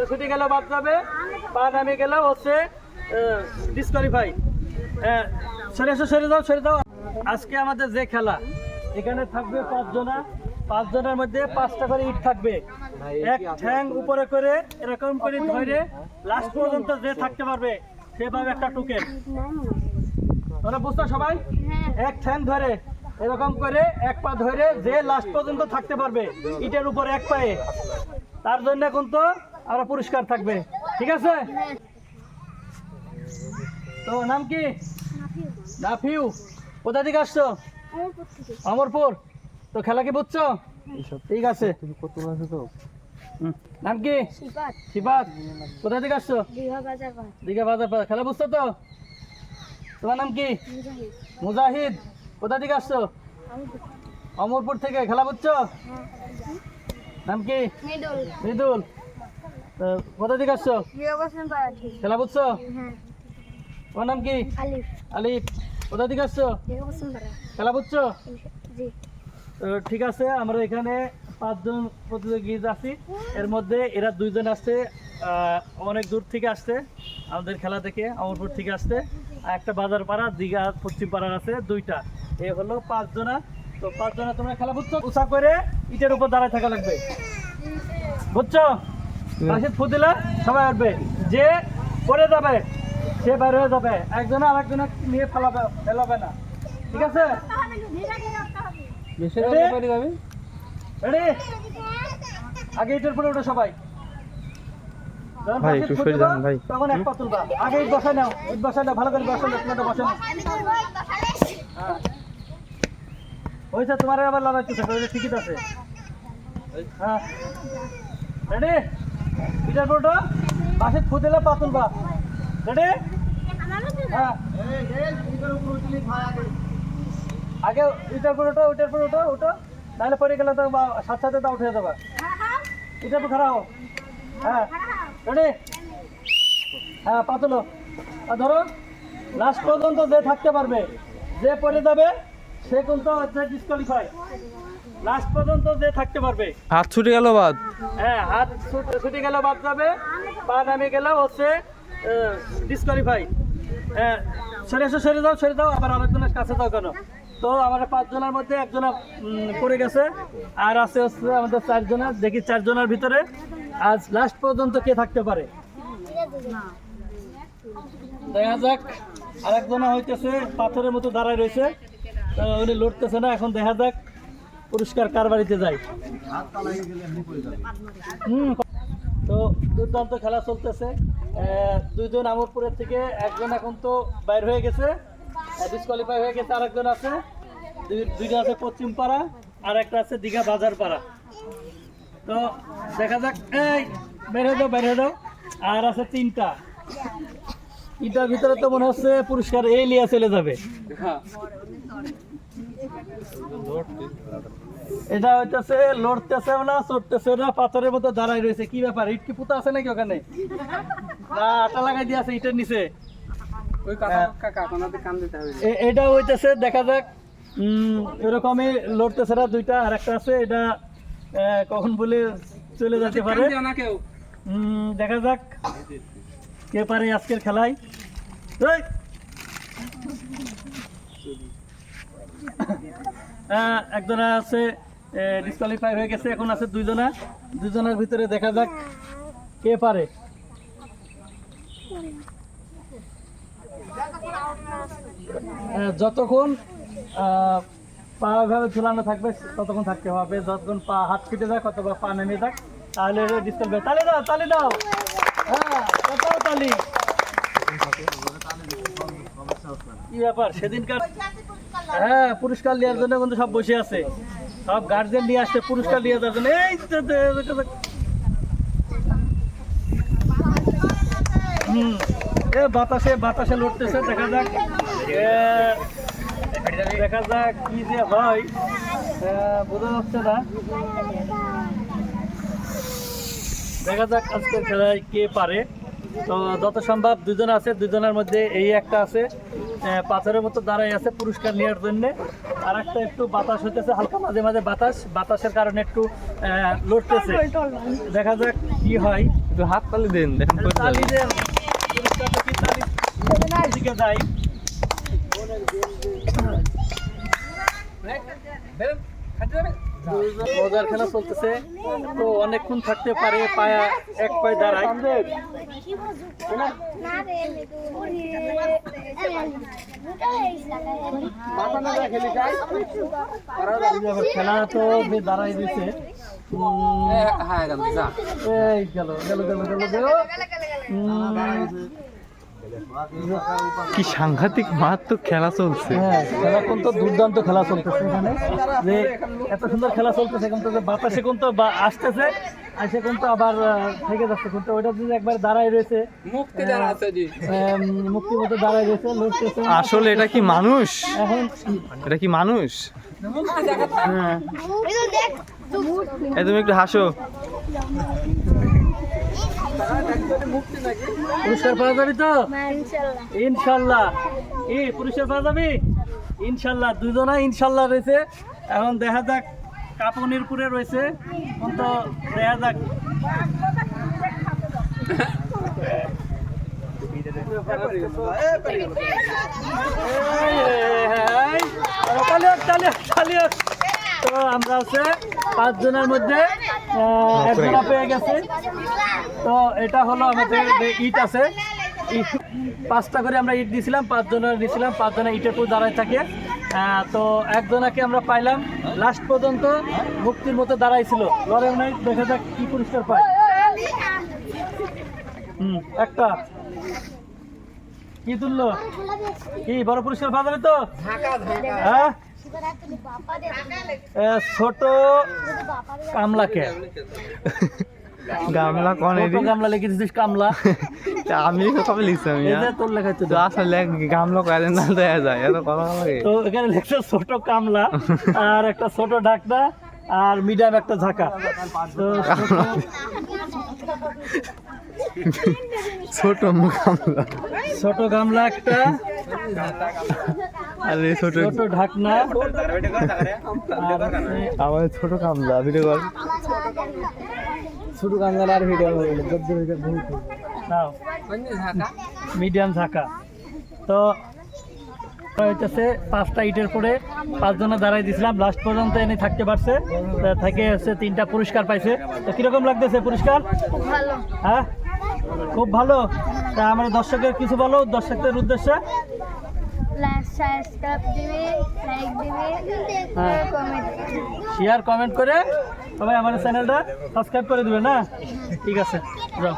ছুটে গেলে বাদ যাবে, পা নামে গেলেও হচ্ছে ডিসকোয়ালিফাই। সরে দাও। আজকে আমাদের যে খেলা, এখানে থাকবে 5 জনা, 5 জনের মধ্যে 5টা করে ইট থাকবে। এক ঠ্যাং উপরে করে এরকম করে ধরে লাস্ট পর্যন্ত যে থাকতে পারবে সেভাবে একটা টোকেন। তোমরা বুঝছো সবাই? এক ঠ্যাং ধরে এরকম করে এক পা ধরে যে লাস্ট পর্যন্ত থাকতে পারবে ইটের উপর এক পায়ে, তার জন্য কিন্তু আমরা পুরস্কার থাকবে। ঠিক আছে? তো নাম কি? নাফিউ। কোথা থেকে আসছো? অমরপুর। তো খেলা কি বুঝছো? ঠিক আছে। নাম কি? শিবাত। কোথা থেকে আসছো? দীঘা বাজার। খেলা বুঝছো তো? তোমার নাম কি? মুজাহিদ। কোথা থেকে আসছো? অমরপুর থেকে। খেলা বুঝছো? নাম কি? মৃদুল। কোথা থেকে আসছো? খেলা বুঝছো? তোমার নাম কি? আলিফ। কোথা থেকে আসছো? খেলা বুঝছো? ঠিক আছে, আমরা এখানে 5 জন প্রতিযোগী আছি। এর মধ্যে এরা 2 জন আসছে অনেক দূর থেকে আসছে আমাদের খেলা থেকে, অমরপুর থেকে আসছে। আর একটা বাজার পাড়া, দীঘা পশ্চিম পাড়ার আছে 2টা। এই হলো 5 জনা। তো 5 জনা তোমরা খেলা বুঝছো? উঁচা করে ইটের উপর দাঁড়ায় থাকা লাগবে, বুঝছো? পাশে ফু দিলে সবাই উঠবে, যে পড়ে যাবে সে বাইরে হয়ে যাবে, একজনে আরেকজনে নিয়ে ফেলাবে না। ঠিক আছে? আগে ইটের পরে ওঠো সবাই। তখন এক পা তুলবা। আগে ইট বসায় নাও, ভালো করে বসাই নাও, বসে নাও। হয়েছে, তোমার আবার লড়াইতেছে, ঠিকই আছে। হ্যাঁ, রেডি? ইটের পরে ওঠো, বাসে ফু দিলে পা তুলবা। রেডি? হ্যাঁ, আগে ইটার পর ওঠো, নাহলে পরে গেলে তো সাথে তা উঠে যাবা। ইটার পর খারাপ। হ্যাঁ, রেডি? হ্যাঁ, পা তুলো, ধরো। লাস্ট পর্যন্ত যে থাকতে পারবে, যে পড়ে যাবে সে কিন্তু হচ্ছে ডিসকোয়ালিফাই। লাস্ট পর্যন্ত যে থাকতে পারবে। হাত ছুটে গেল বাদ। হ্যাঁ, হাত ছুটে গেলে বাদ যাবে, পা নামে গেলেও হচ্ছে ডিসকোয়ালিফাই। হ্যাঁ, সরে দাও, আবার আরেকজনের কাছে দাও কেন? তো আমাদের 5 জনের মধ্যে 1 জন পড়ে গেছে, আর আছে হচ্ছে আমাদের 4 জনা। দেখি 4 জনের ভিতরে আজ লাস্ট পর্যন্ত কে থাকতে পারে। দেখা যাক। আরেকজনা হইতেছে পাথরের মতো দাঁড়ায় রয়েছে, উনি লড়তেছে না। এখন দেখা যাক পুরস্কার কার বাড়িতে যায়। তো দুর্দান্ত খেলা চলতেছে। 2 জন আমরপুরের থেকে, 1 জন এখন তো বাইর হয়ে গেছে, ডিসকোয়ালিফাই হয়ে গেছে। আরেকজন আছে, 2টা আছে পশ্চিম পাড়া, আর একটা আছে দীঘা বাজার পাড়া। তো দেখা যাক। এই বের হয়ে দাও। আর আছে 3টা। এটার ভিতরে তো মনে হচ্ছে পুরস্কার এই লিয়া চলে যাবে। এটা হইতেছে লড়তেছে না, চড়তেছে না, পাথরের মতো দাঁড়ায় রয়েছে। কি ব্যাপার? ইট কি পুতা আছে নাকি ওখানে? আটা লাগাই দিয়ে আছে ইটের নিচে। এটা হইতেছে, দেখা যাক। এরকমই লড়তেছে না 2টা। আর একটা আছে, এটা কখন বলে চলে যেতে পারে। দেখা যাক কে পারে আজকের খেলায়। একজনা আছে ডিসকোয়ালিফাই হয়ে গেছে, এখন আছে 2 জনা। 2 জনের ভিতরে দেখা যাক কে পারে। যতক্ষণ পা ভাবে ঝুলানো থাকবে ততক্ষণ থাকতে হবে। যতক্ষণ পা হাত কেটে যায়, কতক্ষণ পা নেমে যাক, তাহলে ডিসকোয়ালিফাই। তালি দাও। হ্যাঁ, তালি। কি ব্যাপার সেদিনকার? হ্যাঁ, পুরস্কার নেওয়ার জন্য কিন্তু সব বসে আছে, সব গার্জেন নিয়ে আসছে পুরস্কার নিয়ে যাওয়ার জন্য। এই বাতাসে লড়তেছে। দেখা যাক কি যে হয়, বোঝা যাচ্ছে না। দেখা যাক আজকের খেলায় কে পারে। তো যত সম্ভব 2 জন আছে, 2 জনের মধ্যে এই একটা আছে পাথরের মতো দাঁড়াই আছে পুরস্কার নেওয়ার জন্য। আর একটা একটু বাতাস হইতেছে হালকা, মাঝে মাঝে বাতাসের কারণে একটু লড়তেছে। দেখা যাক কি কি হয়। একটু হাত তালি দেন, দেখেন তালি দেন, পুরস্কারটা কি তালি দিকে যাই। মজার খেলা চলতেছে, তো অনেকক্ষণ থাকতে পারে, পায়া এক পায়ে দাঁড়ায়। খেলা তো দাঁড়াই দিয়েছে। এই গেল গেল গেল গেল গেল। কি সাংঘাতিক মারাত্মক খেলা চলছে। হ্যাঁ, খেলা কোন তো দুর্দান্ত খেলা চলতেছে এখানে, যে এত সুন্দর খেলা চলতেছে, এখন তো যে বাতাসে কোন তো আসতেছে, আসে কোন তো আবার থেকে যাচ্ছে, কোন তো ওইটা যদি একবার দাঁড়ায় রয়েছে, মুক্তি মতো দাঁড়ায় রয়েছে, লড়তেছে। আসলে এটা কি মানুষ? এখন এটা কি মানুষ? হ্যাঁ, এই তুমি একটু হাসো। পুরস্কার পাওয়া যাবি তো ইনশাল্লাহ। পুরস্কার পাওয়া যাবি ইনশাল্লাহ। দুজনা ইনশাল্লাহ রয়েছে। এখন দেখা যাক, কাপনির পুরে রয়েছে, তো দেখা যাক। তো আমরা আছে 5 জনের মধ্যে একজনা পেয়ে গেছে। তো এটা হলো আমাদের ইট আছে, 5টা করে আমরা ইট দিয়েছিলাম, 5 জনের দিয়েছিলাম, 5 জনের ইটের উপর দাঁড়ায় থাকে। তো একজনাকে আমরা পাইলাম, লাস্ট পর্যন্ত মুক্তির মতো দাঁড়াইছিল, লড়াই নাই। দেখা যাক কি পুরস্কার পায়। একটা কি তুললো, কি বড় পুরস্কার পাওয়া যাবে তো? হ্যাঁ, ছোট কামলাকে গামলা কনে গামলা লিখে দিচ্ছিস, কামলা আমি কবে লিখছি? আমি তোর লেখা তো আসলে গামলা কয়েন না দেয়া যায়, এত কথা লাগে। তো এখানে লিখছে ছোট কামলা, আর একটা ছোট ঢাকনা, আর মিডিয়াম একটা ঝাঁকা। তো ছোট গামলা, ছোট গামলা একটা, আরে ছোট ছোট ঢাকনা, আমাদের ছোট গামলা ভিডিও কল, ছোট গামলা আর ভিডিও মিডিয়াম ঝাঁকা। তো হইতেছে 5টা ইটের পরে 5 জনে দাঁড়াই দিয়েছিলাম, লাস্ট পর্যন্ত এনে থাকতে পারছে, থেকে হচ্ছে 3টা পুরস্কার পাইছে। তো কিরকম লাগতেছে পুরস্কার? হ্যাঁ, খুব ভালো। তা আমার দর্শকের কিছু বলো, দর্শকদের উদ্দেশ্যে। শেয়ার কমেন্ট করে সবাই আমার চ্যানেলটা সাবস্ক্রাইব করে দিবে না? ঠিক আছে, যাও।